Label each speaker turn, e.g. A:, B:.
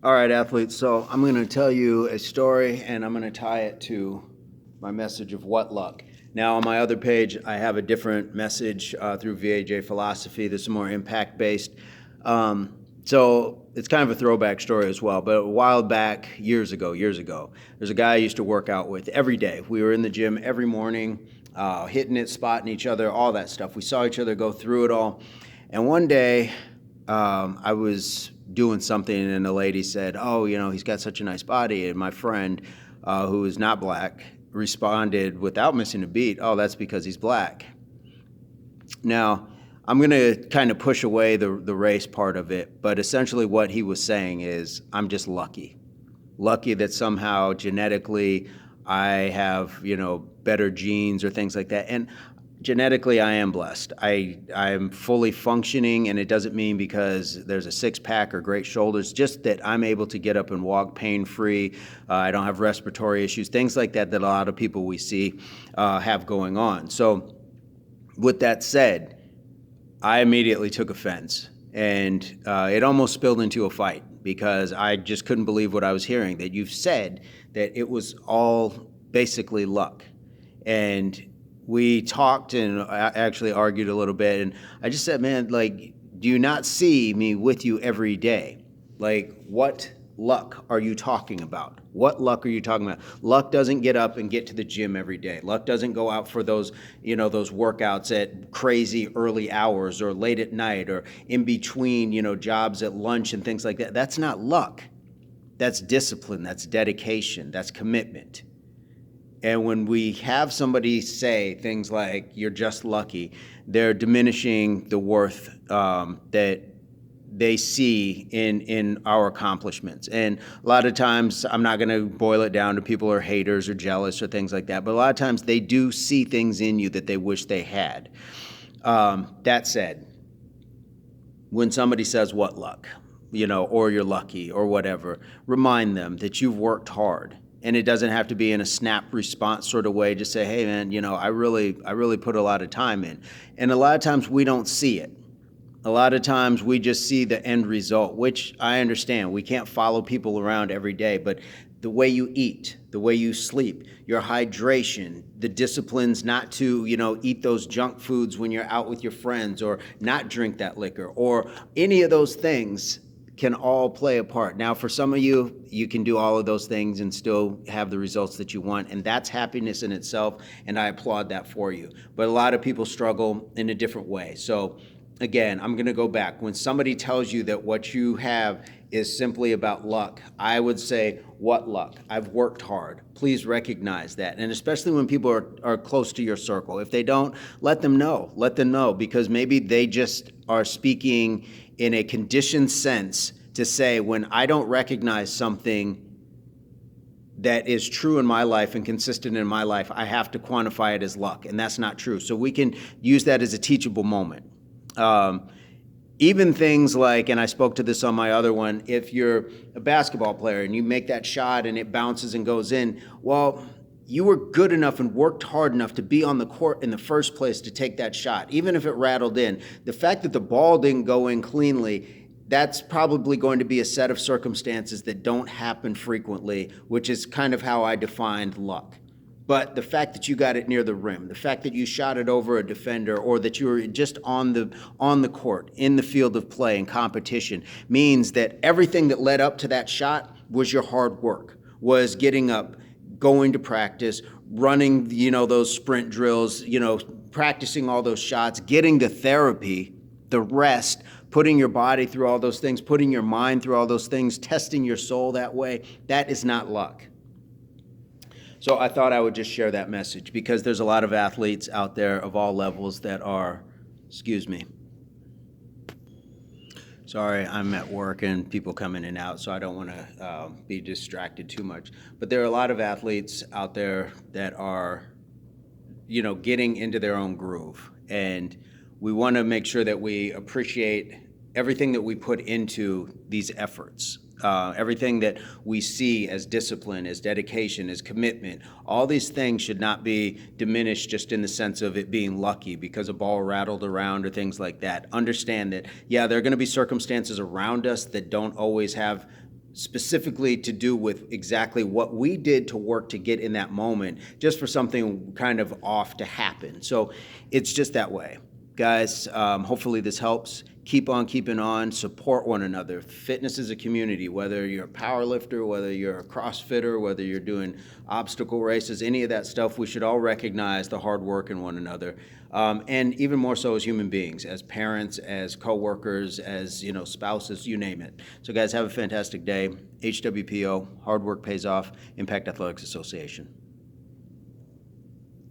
A: All right, athletes. So I'm going to tell you a story and I'm going to tie it to my message of what luck. Now, on my other page, I have a different message through VAJ philosophy. This is more impact based. So it's kind of a throwback story as well. But a while back, years ago, there's a guy I used to work out with every day. We were in the gym every morning, hitting it, spotting each other, all that stuff. We saw each other go through it all. And one day, I was doing something, and a lady said, "Oh, he's got such a nice body." And my friend, who is not black, responded without missing a beat, "Oh, that's because he's black." Now, I'm going to kind of push away the race part of it, but essentially what he was saying is, I'm just lucky. Lucky that somehow genetically I have, better genes or things like that. And genetically I am blessed. I'm fully functioning, and it doesn't mean because there's a six pack or great shoulders, just that I'm able to get up and walk pain free. I don't have respiratory issues, things like that that a lot of people we see have going on. So with that said, I immediately took offense, and it almost spilled into a fight because I just couldn't believe what I was hearing, that you've said that it was all basically luck. And we talked and actually argued a little bit, and I just said, man, like, do you not see me with you every day? Like, what luck are you talking about? What luck are you talking about? Luck doesn't get up and get to the gym every day. Luck doesn't go out for those workouts at crazy early hours or late at night or in between, jobs at lunch and things like that. That's not luck. That's discipline, that's dedication, that's commitment. And when we have somebody say things like, "you're just lucky," they're diminishing the worth that they see in our accomplishments. And a lot of times, I'm not going to boil it down to people are haters or jealous or things like that, but a lot of times they do see things in you that they wish they had. That said, when somebody says, "what luck," or "you're lucky," or whatever, remind them that you've worked hard. And it doesn't have to be in a snap response sort of way. Just say, "Hey, man, I really put a lot of time in." And a lot of times we don't see it. A lot of times we just see the end result, which I understand. We can't follow people around every day, but the way you eat, the way you sleep, your hydration, the disciplines not to, eat those junk foods when you're out with your friends, or not drink that liquor, or any of those things can all play a part. Now, for some of you, you can do all of those things and still have the results that you want, and that's happiness in itself, and I applaud that for you. But a lot of people struggle in a different way. So again, I'm going to go back. When somebody tells you that what you have is simply about luck, I would say, "what luck? I've worked hard." Please recognize that. And especially when people are close to your circle. If they don't, let them know. Let them know, because maybe they just are speaking in a conditioned sense to say, when I don't recognize something that is true in my life and consistent in my life, I have to quantify it as luck. And that's not true. So we can use that as a teachable moment. Even things like, and I spoke to this on my other one, if you're a basketball player and you make that shot and it bounces and goes in, well, you were good enough and worked hard enough to be on the court in the first place to take that shot, even if it rattled in. The fact that the ball didn't go in cleanly, that's probably going to be a set of circumstances that don't happen frequently, which is kind of how I defined luck. But the fact that you got it near the rim, the fact that you shot it over a defender, or that you were just on the court, in the field of play and competition, means that everything that led up to that shot was your hard work, was getting up, going to practice, running, those sprint drills, practicing all those shots, getting the therapy, the rest, putting your body through all those things, putting your mind through all those things, testing your soul that way. That is not luck. So I thought I would just share that message, because there's a lot of athletes out there of all levels that are, excuse me. Sorry, I'm at work and people come in and out, so I don't want to be distracted too much. But there are a lot of athletes out there that are, getting into their own groove. And we want to make sure that we appreciate everything that we put into these efforts. Everything that we see as discipline, as dedication, as commitment, all these things should not be diminished just in the sense of it being lucky because a ball rattled around or things like that. Understand that, yeah, there are going to be circumstances around us that don't always have specifically to do with exactly what we did to work to get in that moment, just for something kind of off to happen. So it's just that way. Guys, hopefully this helps. Keep on keeping on, support one another. Fitness is a community, whether you're a power lifter, whether you're a CrossFitter, whether you're doing obstacle races, any of that stuff, we should all recognize the hard work in one another. And even more so as human beings, as parents, as coworkers, as spouses, you name it. So guys, have a fantastic day. HWPO, hard work pays off, Impact Athletics Association.